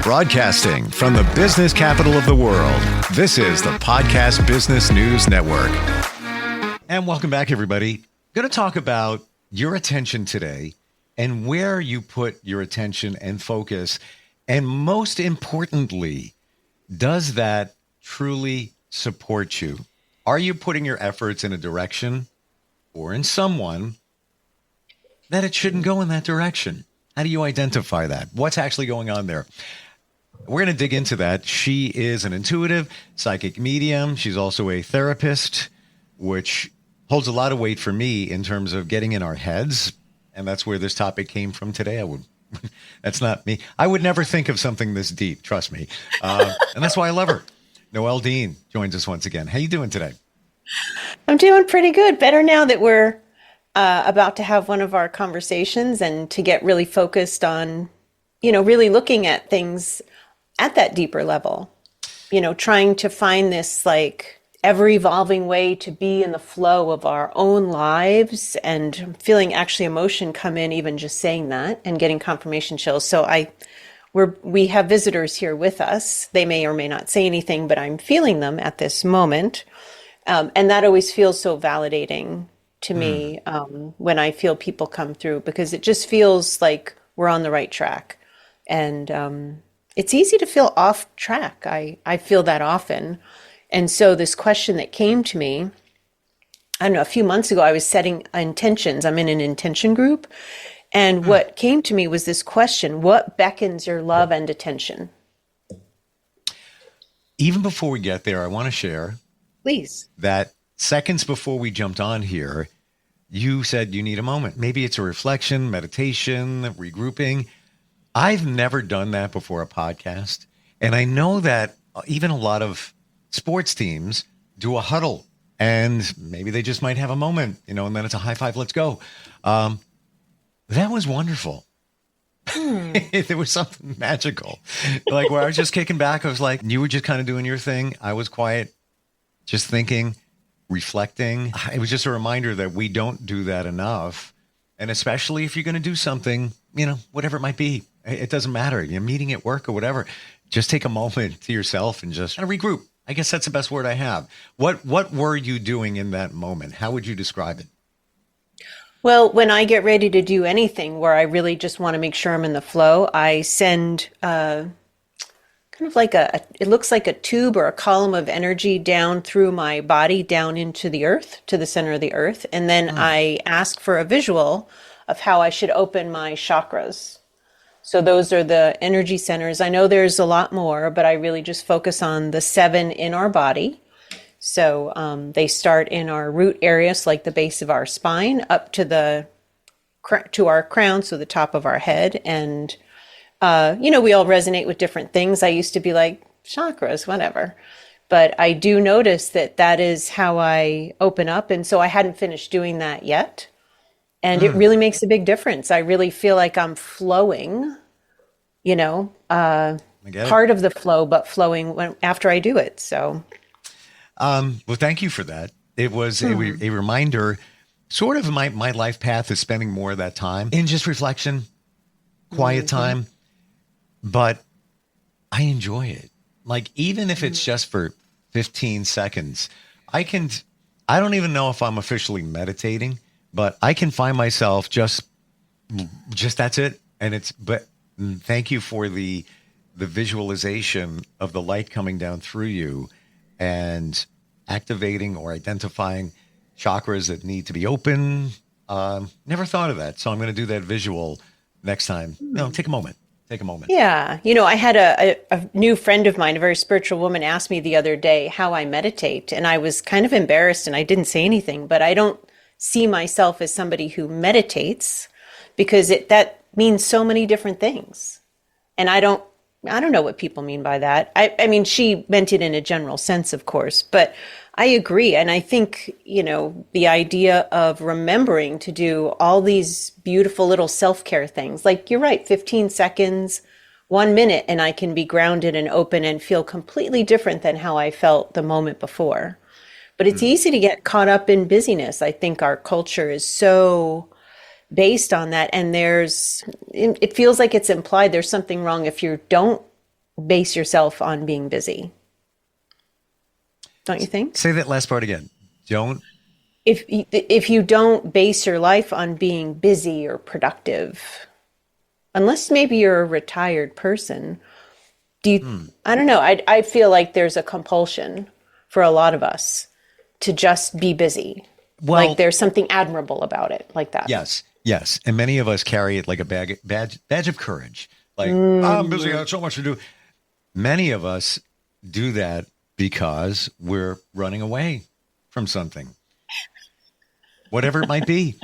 Broadcasting from the business capital of the world, this is the Podcast Business News Network. And welcome back, everybody. Going to talk about your attention today and where you put your attention and focus. And most importantly, does that truly support you? Are you putting your efforts in a direction or in someone that it shouldn't go in that direction? How do you identify that? What's actually going on there? We're going to dig into that. She is an intuitive psychic medium. She's also a therapist, which holds a lot of weight for me in terms of getting in our heads. And that's where this topic came from today. That's not me. I would never think of something this deep, trust me. And that's why I love her. Noelle Deane joins us once again. How you doing today? I'm doing pretty good. Better now that we're about to have one of our conversations and to get really focused on, really looking at things at that deeper level, trying to find this like ever evolving way to be in the flow of our own lives, and feeling actually emotion come in, even just saying that and getting confirmation chills. So we have visitors here with us. They may or may not say anything, but I'm feeling them at this moment. And that always feels so validating to me when I feel people come through, because it just feels like we're on the right track. And it's easy to feel off track. I feel that often. And so this question that came to me, I don't know, a few months ago, I was setting intentions. I'm in an intention group. And what came to me was this question: what beckons your love and attention? Even before we get there, I want to share, please, that seconds before we jumped on here, you said you need a moment. Maybe it's a reflection, meditation, regrouping. I've never done that before a podcast. And I know that even a lot of sports teams do a huddle, and maybe they just might have a moment, and then it's a high five, let's go. That was wonderful. There was something magical, like where I was just kicking back. I was like, you were just kind of doing your thing. I was quiet, just thinking, reflecting. It was just a reminder that we don't do that enough. And especially if you're going to do something, whatever it might be, it doesn't matter. You're meeting at work or whatever. Just take a moment to yourself and just kind of regroup. I guess that's the best word I have. What were you doing in that moment? How would you describe it? Well, when I get ready to do anything where I really just want to make sure I'm in the flow, I send kind of like it looks like a tube or a column of energy down through my body, down into the earth, to the center of the earth. And then I ask for a visual of how I should open my chakras. So those are the energy centers. I know there's a lot more, but I really just focus on the 7 in our body. So they start in our root areas, like the base of our spine, up to our crown, so the top of our head. And, we all resonate with different things. I used to be like, chakras, whatever. But I do notice that is how I open up. And so I hadn't finished doing that yet. And it really makes a big difference. I really feel like I'm flowing, part of the flow, but flowing after I do it. So, well, thank you for that. It was a reminder. Sort of my life path is spending more of that time in just reflection, quiet time, but I enjoy it. Like, even if it's just for 15 seconds, I don't even know if I'm officially meditating, but I can find myself just that's it. And but thank you for the visualization of the light coming down through you and activating or identifying chakras that need to be open. Never thought of that. So I'm going to do that visual next time. Take a moment. Yeah. I had a new friend of mine, a very spiritual woman, asked me the other day how I meditate. And I was kind of embarrassed and I didn't say anything, but I don't see myself as somebody who meditates, because that means so many different things. And I don't know what people mean by that. I mean, she meant it in a general sense, of course, but I agree. And I think, the idea of remembering to do all these beautiful little self-care things, like you're right, 15 seconds, 1 minute, and I can be grounded and open and feel completely different than how I felt the moment before. But it's easy to get caught up in busyness. I think our culture is so based on that. And it feels like it's implied there's something wrong if you don't base yourself on being busy. Don't you think? Say that last part again. Don't. If you don't base your life on being busy or productive, unless maybe you're a retired person, I don't know. I feel like there's a compulsion for a lot of us to just be busy. Well, like there's something admirable about it, like that. Yes. And many of us carry it like a badge of courage. Like, I'm busy, I got so much to do. Many of us do that because we're running away from something, whatever it might be.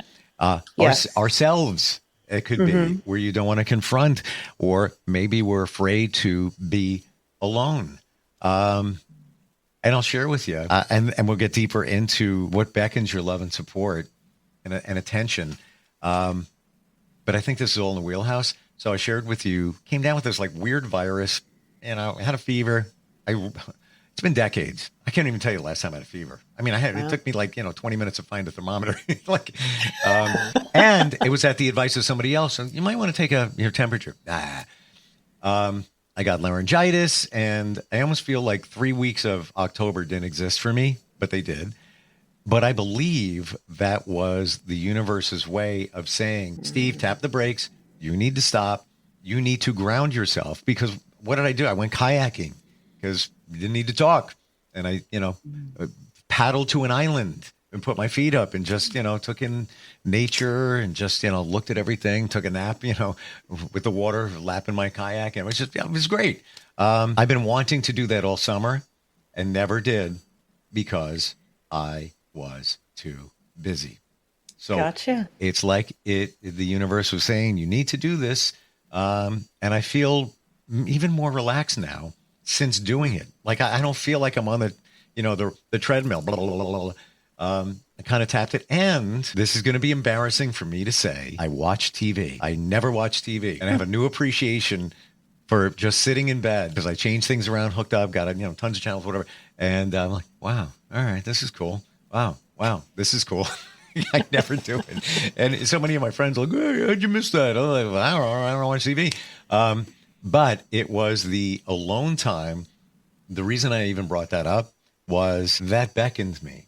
Yes. Ourselves, it could be where you don't want to confront, or maybe we're afraid to be alone. And I'll share with you, and we'll get deeper into what beckons your love and support and attention. But I think this is all in the wheelhouse. So I shared with you, came down with this like weird virus, I had a fever. It's been decades. I can't even tell you the last time I had a fever. I mean, it took me like, 20 minutes to find a thermometer. And it was at the advice of somebody else. So you might want to take your temperature. I got laryngitis, and I almost feel like 3 weeks of October didn't exist for me, but they did. But I believe that was the universe's way of saying, Steve, tap the brakes. You need to stop. You need to ground yourself. Because what did I do? I went kayaking because you didn't need to talk. And I, paddled to an island and put my feet up and just, took in nature and just, looked at everything, took a nap, with the water lapping my kayak. And it was great. I've been wanting to do that all summer and never did because I was too busy. So Gotcha. It's like the universe was saying, you need to do this. And I feel even more relaxed now since doing it. Like I don't feel like I'm on the treadmill, blah, blah, blah, blah, blah. I kind of tapped it. And this is going to be embarrassing for me to say, I watch TV. I never watch TV. And I have a new appreciation for just sitting in bed because I changed things around, hooked up, got tons of channels, whatever. And I'm like, wow, all right, this is cool. Wow, this is cool. I never do it. And so many of my friends are like, hey, how'd you miss that? I'm like, well, I don't watch TV. But it was the alone time. The reason I even brought that up was that beckoned me.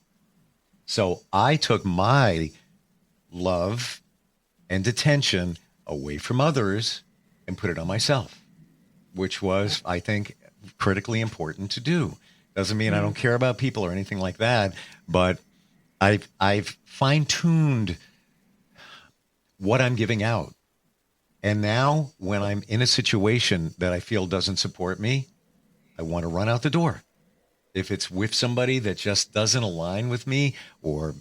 So I took my love and attention away from others and put it on myself, which was, I think, critically important to do. Doesn't mean I don't care about people or anything like that, but I've fine-tuned what I'm giving out. And now when I'm in a situation that I feel doesn't support me, I want to run out the door. If it's with somebody that just doesn't align with me or,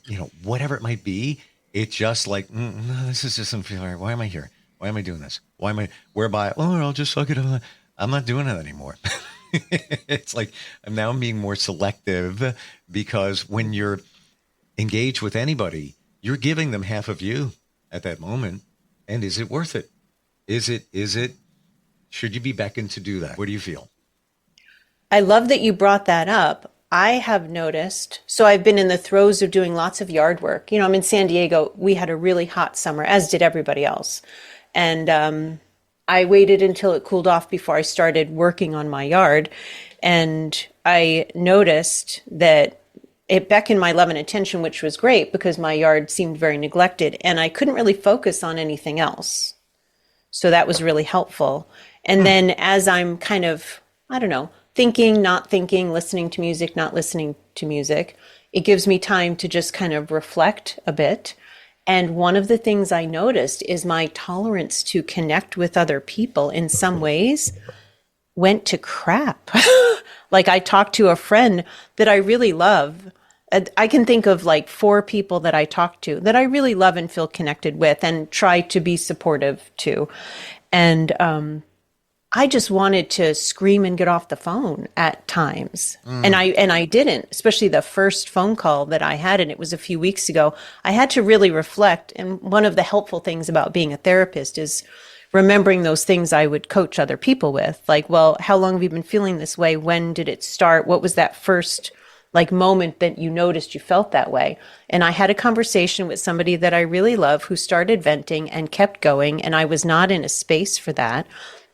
whatever it might be, it's just like, no, this is just something. Why am I here? Why am I doing this? Whereby, I'll just suck it up. I'm not doing it anymore. It's like I'm now being more selective because when you're engaged with anybody, you're giving them half of you at that moment. And is it worth it? Is it, should you be beckoned to do that? What do you feel? I love that you brought that up. I have noticed, so I've been in the throes of doing lots of yard work. I'm in San Diego. We had a really hot summer, as did everybody else. And I waited until it cooled off before I started working on my yard. And I noticed that it beckoned my love and attention, which was great because my yard seemed very neglected and I couldn't really focus on anything else. So that was really helpful. And then as I'm kind of, thinking, not thinking, listening to music, not listening to music, it gives me time to just kind of reflect a bit. And one of the things I noticed is my tolerance to connect with other people in some ways went to crap. Like I talked to a friend that I really love. I can think of like 4 people that I talk to that I really love and feel connected with and try to be supportive to. And I just wanted to scream and get off the phone at times. And I didn't, especially the first phone call that I had, and it was a few weeks ago. I had to really reflect. And one of the helpful things about being a therapist is remembering those things I would coach other people with. Like, well, how long have you been feeling this way? When did it start? What was that first moment that you noticed you felt that way? And I had a conversation with somebody that I really love who started venting and kept going. And I was not in a space for that.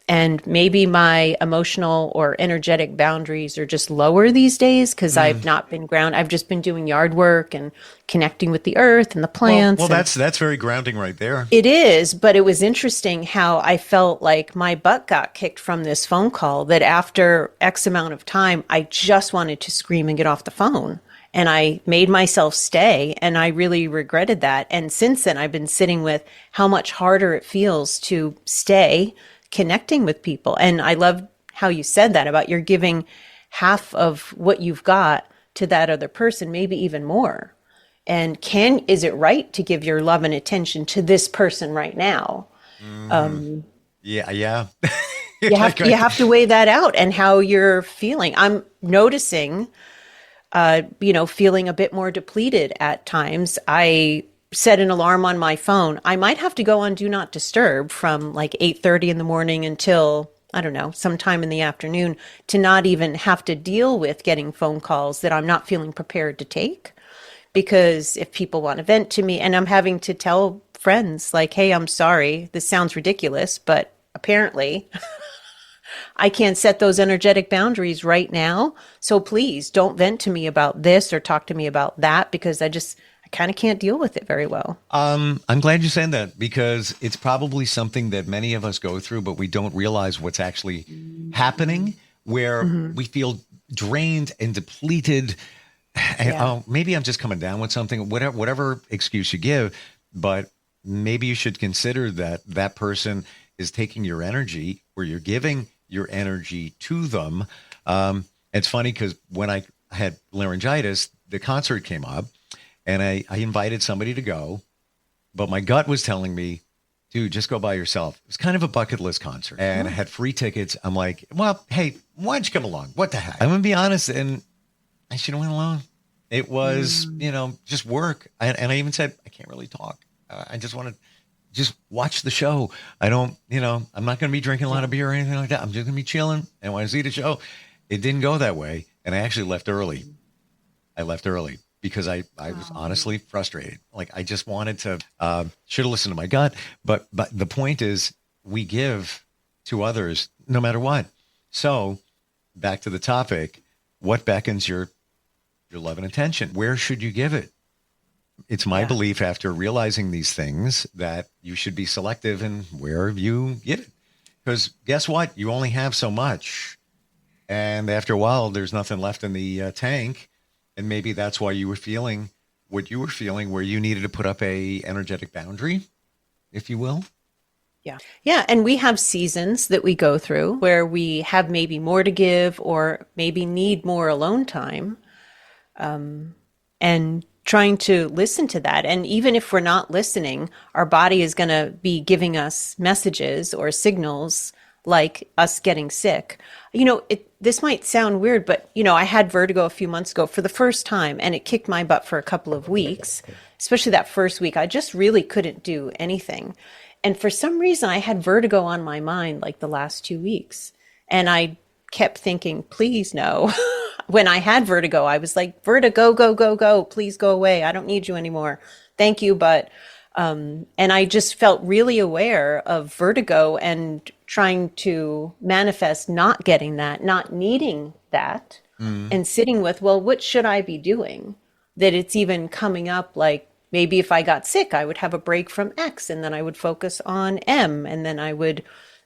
And maybe my emotional or energetic boundaries are just lower these days because I've not been I've just been doing yard work and connecting with the earth and the plants. Well, that's very grounding right there. It is, but it was interesting how I felt like my butt got kicked from this phone call, that after X amount of time, I just wanted to scream and get off the phone. And I made myself stay, and I really regretted that. And since then, I've been sitting with how much harder it feels to stay connecting with people. And I love how you said that about you're giving half of what you've got to that other person, maybe even more. And is it right to give your love and attention to this person right now? Yeah. You have to weigh that out and how you're feeling. I'm noticing, feeling a bit more depleted at times. I set an alarm on my phone. I might have to go on Do Not Disturb from like 8:30 in the morning until, I don't know, sometime in the afternoon, to not even have to deal with getting phone calls that I'm not feeling prepared to take. Because if people want to vent to me, and I'm having to tell friends like, hey, I'm sorry, this sounds ridiculous, but apparently I can't set those energetic boundaries right now. So please don't vent to me about this or talk to me about that, because I kind of can't deal with it very well. I'm glad you said that, because it's probably something that many of us go through, but we don't realize what's actually happening, where we feel drained and depleted. And maybe I'm just coming down with something, whatever excuse you give, but maybe you should consider that person is taking your energy, or you're giving your energy to them. It's funny because when I had laryngitis, the concert came up, and I invited somebody to go, but my gut was telling me, dude, just go by yourself. It was kind of a bucket list concert, and I had free tickets. I'm like, well, hey, why don't you come along? What the heck? I'm going to be honest, and I should have went along. It was, just work. And I even said, I can't really talk. I just want to just watch the show. I don't, I'm not going to be drinking a lot of beer or anything like that. I'm just going to be chilling and want to see the show. It didn't go that way. And I actually left early. Because I was honestly frustrated. Like, I just wanted to, should have listened to my gut. But the point is, we give to others no matter what. So back to the topic, what beckons your love and attention? Where should you give it? It's my belief, after realizing these things, that you should be selective in where you give it. Because guess what? You only have so much. And after a while, there's nothing left in the tank. And maybe that's why you were feeling what you were feeling, where you needed to put up a energetic boundary, if you will. Yeah. Yeah. And we have seasons that we go through where we have maybe more to give, or maybe need more alone time. And trying to listen to that. And even if we're not listening, our body is going to be giving us messages or signals, like us getting sick. This might sound weird, but, I had vertigo a few months ago for the first time, and it kicked my butt for a couple of weeks, especially that first week. I just really couldn't do anything. And for some reason, I had vertigo on my mind like the last 2 weeks. And I kept thinking, please no. When I had vertigo, I was like, vertigo, go, go, go, please go away. I don't need you anymore. Thank you. But, and I just felt really aware of vertigo and trying to manifest not getting that, not needing that, and sitting with, well, what should I be doing? That it's even coming up like, maybe if I got sick, I would have a break from X, and then I would focus on M, and then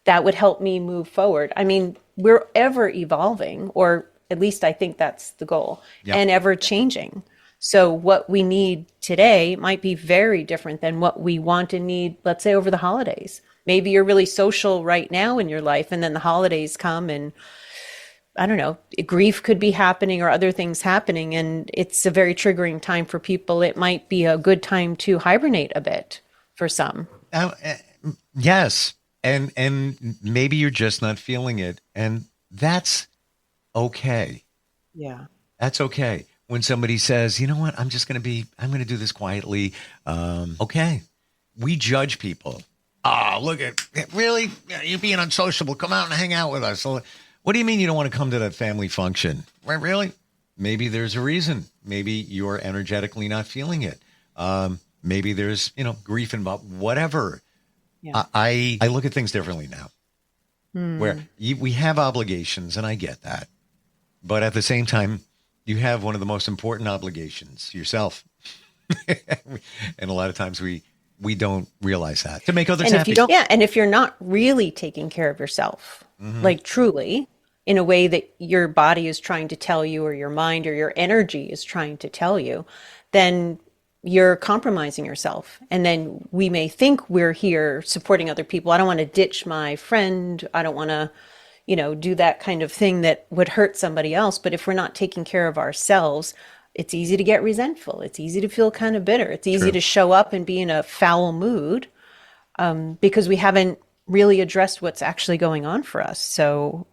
that would help me move forward. I mean, we're ever evolving, or at least I think that's the goal, and ever changing. So what we need today might be very different than what we want and need, let's say, over the holidays. Maybe you're really social right now in your life, and then the holidays come, and I don't know, grief could be happening or other things happening, and it's a very triggering time for people. It might be a good time to hibernate a bit for some. Yes. And maybe you're just not feeling it. And that's okay. Yeah. That's okay. When somebody says, you know what, I'm going to do this quietly. Okay. We judge people. Oh, look at, really? You're being unsociable. Come out and hang out with us. So, what do you mean you don't want to come to that family function? Right? Really? Maybe there's a reason. Maybe you're energetically not feeling it. Maybe there's, grief involved, whatever. Yeah. I look at things differently now. where we have obligations, and I get that. But at the same time, you have one of the most important obligations, yourself. And a lot of times we don't realize that, to make others And if happy. you don't, yeah, and if you're not really taking care of yourself, like truly, in a way that your body is trying to tell you, or your mind or your energy is trying to tell you, then you're compromising yourself. And then we may think we're here supporting other people. I don't want to ditch my friend. I don't want to, do that kind of thing that would hurt somebody else. But if we're not taking care of ourselves, it's easy to get resentful. It's easy to feel kind of bitter. It's easy True. to show up and be in a foul mood, because we haven't really addressed what's actually going on for us. So,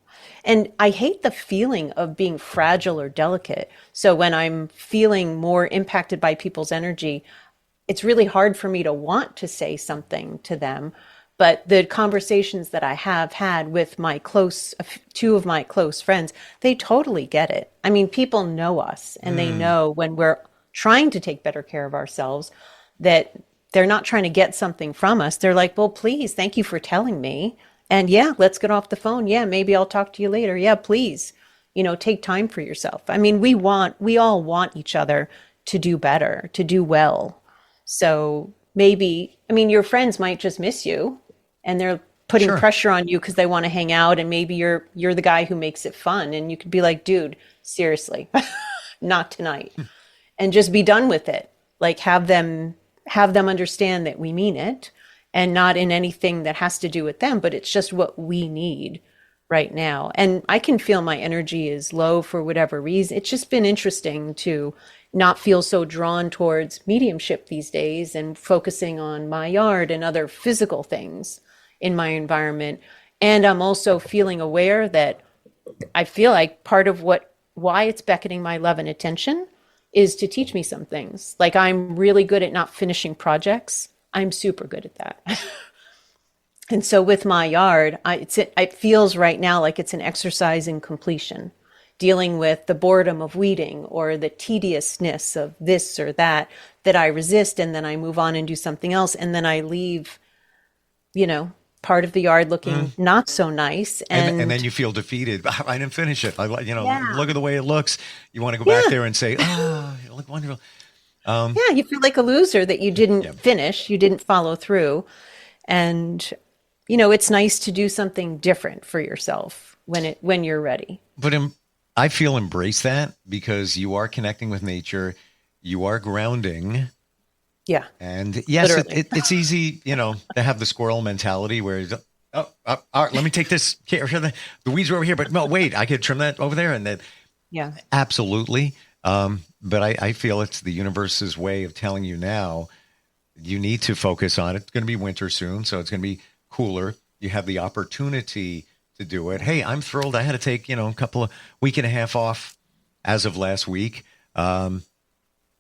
and I hate the feeling of being fragile or delicate. So when I'm feeling more impacted by people's energy, it's really hard for me to want to say something to them. But the conversations that I have had with two of my close friends, they totally get it. I mean, people know us, and they know when we're trying to take better care of ourselves, that they're not trying to get something from us. They're like, well, please, thank you for telling me. And yeah, let's get off the phone. Yeah, maybe I'll talk to you later. Yeah, please, take time for yourself. I mean, we all want each other to do better, to do well. So maybe, your friends might just miss you, and they're putting Sure. pressure on you because they want to hang out, and maybe you're the guy who makes it fun, and you could be like, dude, seriously, not tonight. And just be done with it. Like have them understand that we mean it, and not in anything that has to do with them, but it's just what we need right now. And I can feel my energy is low for whatever reason. It's just been interesting to not feel so drawn towards mediumship these days, and focusing on my yard and other physical things in my environment. And I'm also feeling aware that I feel like part of why it's beckoning my love and attention is to teach me some things. Like I'm really good at not finishing projects. I'm super good at that. And so with my yard, it feels right now like it's an exercise in completion, dealing with the boredom of weeding or the tediousness of this or that I resist, and then I move on and do something else, and then I leave, part of the yard looking not so nice. And then you feel defeated. I didn't finish it. Yeah. Look at the way it looks. You want to go back there and say, "Oh, you look wonderful." Yeah, you feel like a loser that you didn't finish, you didn't follow through. And, it's nice to do something different for yourself when you're ready. But I feel embrace that, because you are connecting with nature. You are grounding. Yeah. And yes, it's easy, to have the squirrel mentality where, all right, let me take this. Here, the weeds are over here, but no, wait, I could trim that over there. And that, Yeah. absolutely. But I feel it's the universe's way of telling you now, you need to focus on it. It's going to be winter soon, so it's going to be cooler. You have the opportunity to do it. Hey, I'm thrilled. I had to take, a week and a half off as of last week. The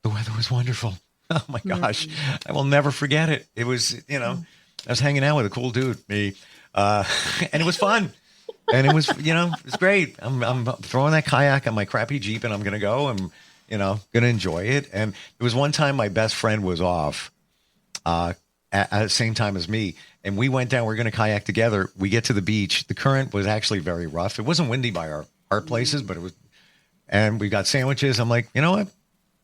weather was wonderful. Oh my gosh. I will never forget it. It was, I was hanging out with a cool dude, me, and it was fun. And it was, it's great. I'm throwing that kayak on my crappy Jeep, and I'm going to go and, going to enjoy it. And there was one time my best friend was off at the same time as me. And we went down, we were going to kayak together. We get to the beach. The current was actually very rough. It wasn't windy by our places, but it was, and we got sandwiches. I'm like, you know what?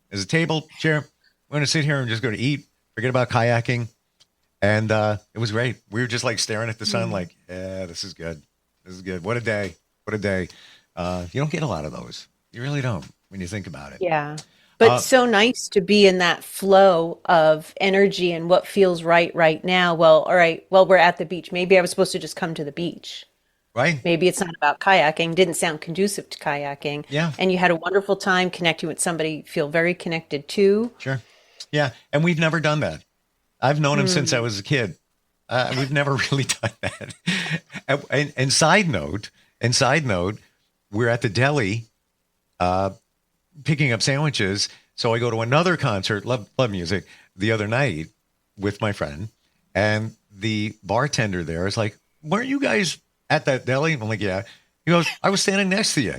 There's a table, chair. We're going to sit here and just go to eat. Forget about kayaking. And it was great. We were just like staring at the sun like, yeah, this is good. This is good. What a day. What a day. You don't get a lot of those. You really don't when you think about it. Yeah. But so nice to be in that flow of energy and what feels right now. Well, all right. Well, we're at the beach. Maybe I was supposed to just come to the beach. Right? Maybe it's not about kayaking. Didn't sound conducive to kayaking. Yeah. And you had a wonderful time connecting with somebody you feel very connected to. Sure. Yeah. And we've never done that. I've known him since I was a kid. We've never really done that. And side note, we're at the deli picking up sandwiches. So I go to another concert, love music, the other night with my friend. And the bartender there is like, weren't you guys at that deli? I'm like, yeah. He goes, I was standing next to you.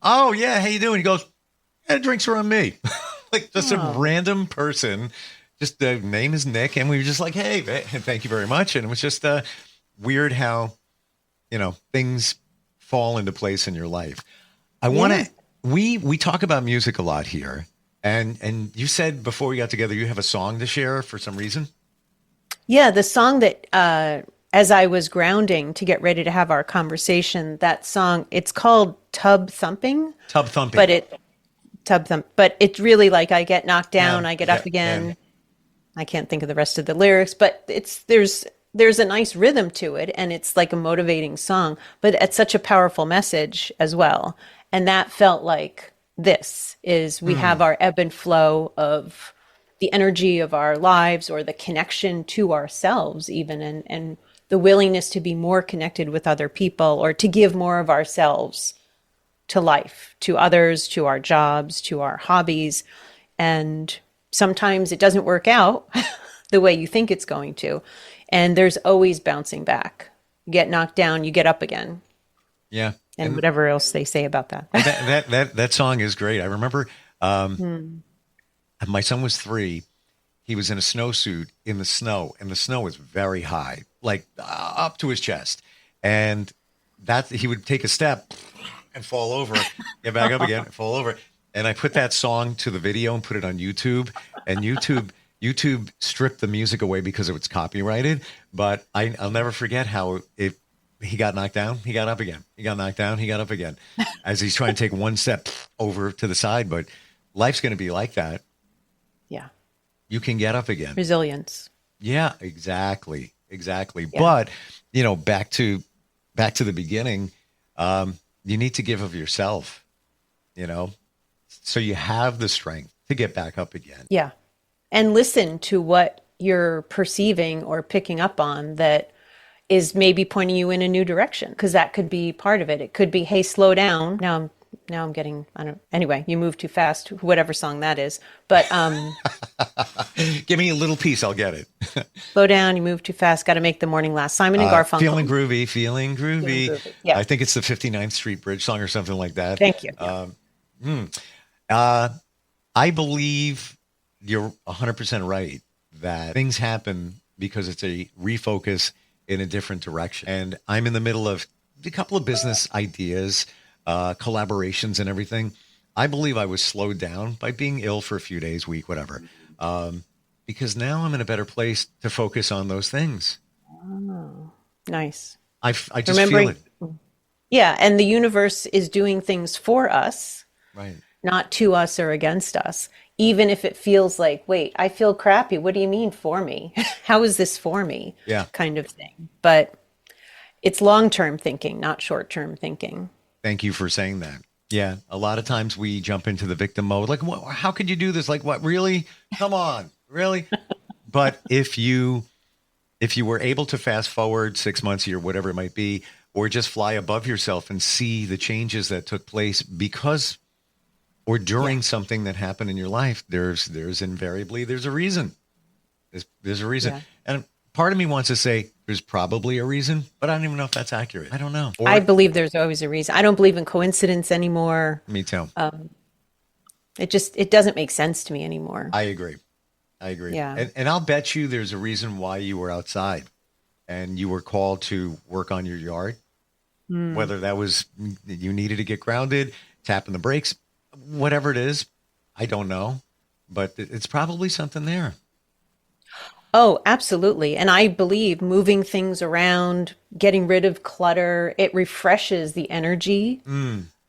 Oh, yeah. How you doing? He goes, yeah, drinks are on me. Like just a random person. Just the name is Nick. And we were just like, hey, thank you very much. And it was just weird how things fall into place in your life. I want to, we talk about music a lot here. And you said before we got together, you have a song to share for some reason. Yeah, the song that, as I was grounding to get ready to have our conversation, that song, it's called Tub Thumping. Tub Thumping. But it's really like I get knocked down, I get up again. Yeah. I can't think of the rest of the lyrics, but there's a nice rhythm to it, and it's like a motivating song, but it's such a powerful message as well. And that felt like we have our ebb and flow of the energy of our lives, or the connection to ourselves even, and the willingness to be more connected with other people, or to give more of ourselves to life, to others, to our jobs, to our hobbies. And sometimes it doesn't work out the way you think it's going to. And there's always bouncing back. You get knocked down, you get up again. Yeah. And whatever else they say about that. That song is great. I remember my son was 3. He was in a snowsuit in the snow, and the snow was very high, like up to his chest. And he would take a step and fall over, get back up again, fall over. And I put that song to the video and put it on YouTube. And YouTube stripped the music away because it was copyrighted. But I'll never forget how he got knocked down, he got up again. He got knocked down, he got up again, as he's trying to take one step over to the side. But life's going to be like that. Yeah. You can get up again. Resilience. Yeah, exactly. Yeah. But, back to the beginning, you need to give of yourself, so you have the strength to get back up again. Yeah. And listen to what you're perceiving or picking up on that is maybe pointing you in a new direction, because that could be part of it. It could be, hey, slow down. Now I'm getting, anyway, you move too fast, whatever song that is. But give me a little piece, I'll get it. Slow down, you move too fast, got to make the morning last. Simon and Garfunkel. Feeling groovy. Yeah. I think it's the 59th Street Bridge song or something like that. Thank you. I believe you're 100% right that things happen because it's a refocus in a different direction. And I'm in the middle of a couple of business ideas, collaborations and everything. I believe I was slowed down by being ill for a few days, week, whatever. Because now I'm in a better place to focus on those things. Oh, nice. I just feel it. Yeah. And the universe is doing things for us, right? Not to us or against us. Even if it feels like, wait, I feel crappy. What do you mean for me? How is this for me? Yeah. Kind of thing. But it's long-term thinking, not short-term thinking. Thank you for saying that. Yeah. A lot of times we jump into the victim mode. Like, how could you do this? Like, what? Really? Come on. Really? But if you were able to fast forward 6 months, a year, whatever it might be, or just fly above yourself and see the changes that took place because or during something that happened in your life, there's invariably, there's a reason. There's a reason. Yeah. And part of me wants to say there's probably a reason, but I don't even know if that's accurate. I don't know. I believe there's always a reason. I don't believe in coincidence anymore. Me too. It doesn't make sense to me anymore. I agree. Yeah. And I'll bet you there's a reason why you were outside and you were called to work on your yard, whether that was you needed to get grounded, tapping the brakes, whatever it is, I don't know, but it's probably something there. Oh, absolutely. And I believe moving things around, getting rid of clutter, it refreshes the energy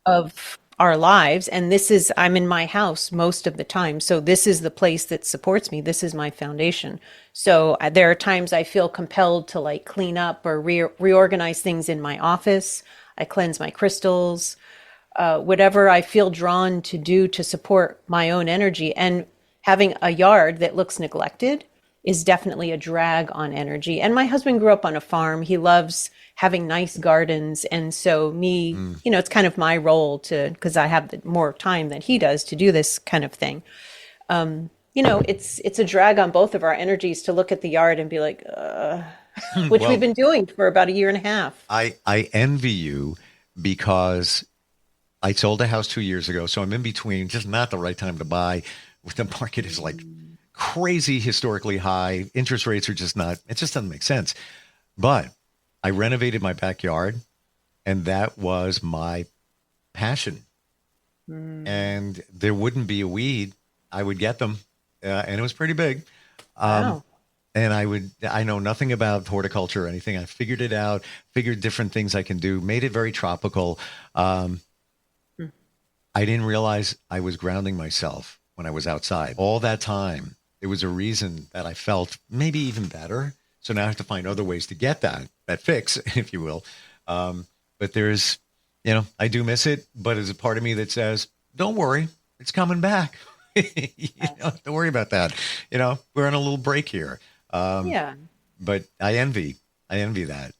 of our lives. And I'm in my house most of the time. So this is the place that supports me. This is my foundation. So there are times I feel compelled to like clean up or reorganize things in my office. I cleanse my crystals. Whatever I feel drawn to do to support my own energy. And having a yard that looks neglected is definitely a drag on energy. And my husband grew up on a farm. He loves having nice gardens. And so it's kind of my role because I have more time than he does to do this kind of thing. It's a drag on both of our energies to look at the yard and be like, which we've been doing for about a year and a half. I envy you because I sold a house 2 years ago, so I'm in between, just not the right time to buy. The market is like crazy historically high. Interest rates are just not, it just doesn't make sense. But I renovated my backyard And that was my passion. And there wouldn't be a weed. I would get them. And it was pretty big. Wow. And I know nothing about horticulture or anything. I figured it out, figured different things I can do, made it very tropical. I didn't realize I was grounding myself when I was outside. All that time, it was a reason that I felt maybe even better. So now I have to find other ways to get that fix, if you will. But there's, I do miss it, but there's a part of me that says, don't worry, it's coming back. Don't have to worry about that. We're on a little break here. But I envy that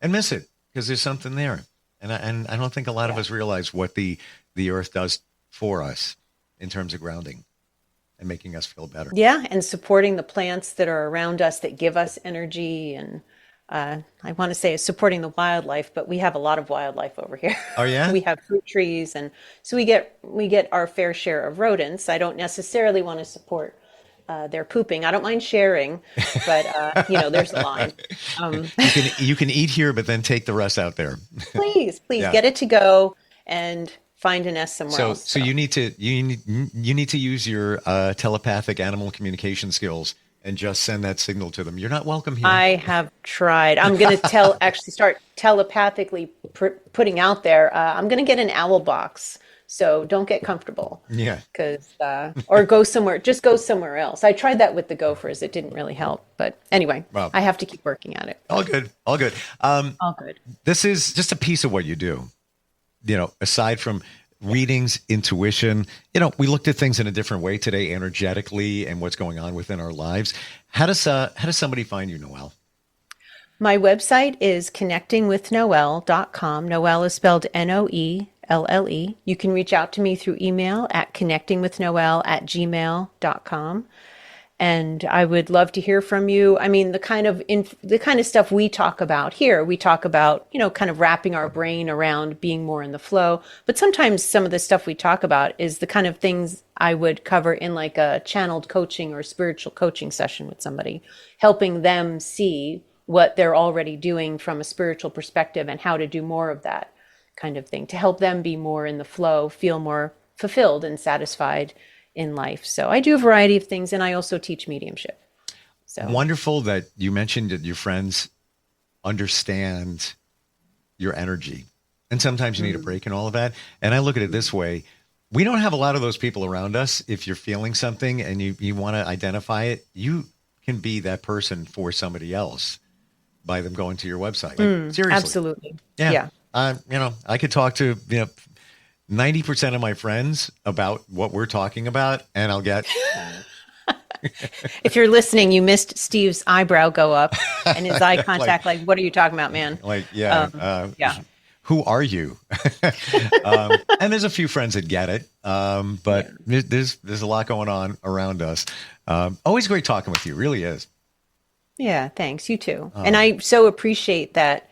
and miss it because there's something there. And I don't think a lot of us realize what the earth does for us in terms of grounding and making us feel better. Yeah, and supporting the plants that are around us that give us energy, and I want to say supporting the wildlife, but we have a lot of wildlife over here. Oh yeah, we have fruit trees, and so we get our fair share of rodents. I don't necessarily want to support their pooping. I don't mind sharing, but there's a line. You can eat here, but then take the rest out there. Please get it to go and find a nest somewhere else. So you need to use your telepathic animal communication skills and just send that signal to them. You're not welcome here. I have tried. I'm going to actually start telepathically putting out there. I'm going to get an owl box. So don't get comfortable. Yeah. Or go somewhere. Just go somewhere else. I tried that with the gophers. It didn't really help. But anyway, well, I have to keep working at it. All good. All good. This is just a piece of what you do. Aside from readings, intuition, we looked at things in a different way today, energetically, and what's going on within our lives. How does somebody find you, Noelle? My website is connectingwithnoelle.com. Noelle is spelled Noelle. You can reach out to me through email at connectingwithnoelle@gmail.com. And I would love to hear from you. I mean, the kind of stuff we talk about here, we talk about, kind of wrapping our brain around being more in the flow. But sometimes some of the stuff we talk about is the kind of things I would cover in like a channeled coaching or spiritual coaching session with somebody, helping them see what they're already doing from a spiritual perspective and how to do more of that kind of thing to help them be more in the flow, feel more fulfilled and satisfied in life. So I do a variety of things, and I also teach mediumship. So wonderful that you mentioned that your friends understand your energy, and sometimes you need a break and all of that. And I look at it this way: we don't have a lot of those people around us. If you're feeling something and you want to identify it, you can be that person for somebody else by them going to your website. Seriously, absolutely, yeah. I could talk to 90% of my friends about what we're talking about, and I'll get. If you're listening, you missed Steve's eyebrow go up and his eye contact. like, what are you talking about, man? Yeah. Who are you? And there's a few friends that get it, but there's a lot going on around us. Always great talking with you. Really is. Yeah, thanks. You too. And I so appreciate that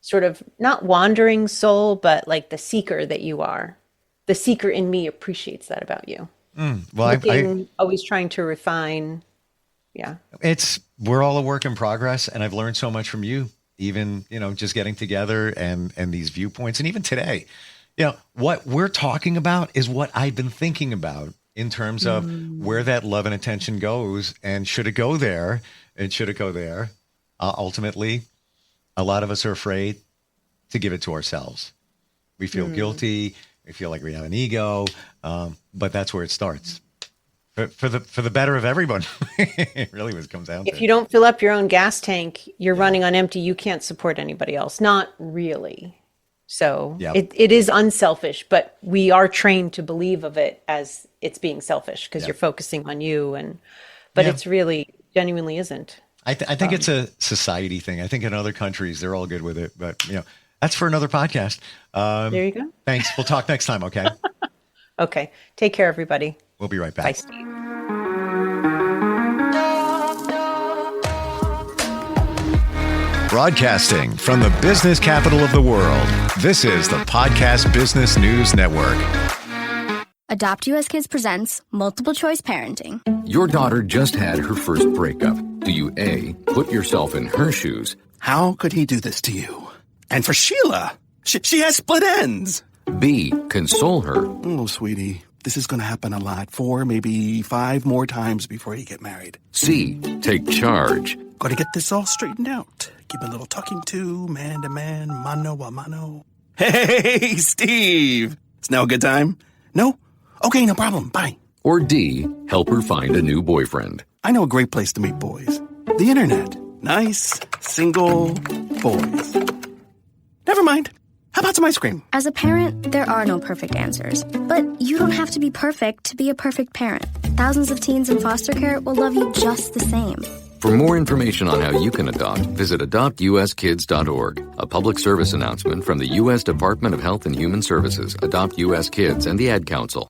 sort of not wandering soul, but like the seeker that you are. The seeker in me appreciates that about you. Well, always trying to refine. Yeah. We're all a work in progress, and I've learned so much from you, even, just getting together and these viewpoints. And even today, what we're talking about is what I've been thinking about in terms of where that love and attention goes, and should it go there? And should it go there? Ultimately, a lot of us are afraid to give it to ourselves. We feel guilty. We feel like we have an ego, but that's where it starts. For the better of everyone. It really what it comes down to. If you don't fill up your own gas tank, you're running on empty. You can't support anybody else. Not really. So it is unselfish, but we are trained to believe of it as it's being selfish because you're focusing on you, but it's really genuinely isn't. I think it's a society thing. I think in other countries they're all good with it, but that's for another podcast. There you go. Thanks. We'll talk next time. Okay. Okay. Take care, everybody. We'll be right back. Bye, Steve. Broadcasting from the business capital of the world, this is the Podcast Business News Network. Adopt US Kids presents Multiple Choice Parenting. Your daughter just had her first breakup. Do you A, put yourself in her shoes? How could he do this to you? And for Sheila, she has split ends. B. Console her. Oh, sweetie, this is going to happen a lot. 4, maybe 5 more times before you get married. C. Take charge. Got to get this all straightened out. Give a little talking to, man, mano a mano. Hey, Steve. It's now a good time? No? Okay, no problem. Bye. Or D. Help her find a new boyfriend. I know a great place to meet boys. The internet. Nice, single boys. Never mind. How about some ice cream? As a parent, there are no perfect answers. But you don't have to be perfect to be a perfect parent. Thousands of teens in foster care will love you just the same. For more information on how you can adopt, visit adoptuskids.org. A public service announcement from the U.S. Department of Health and Human Services, Adopt U.S. Kids, and the Ad Council.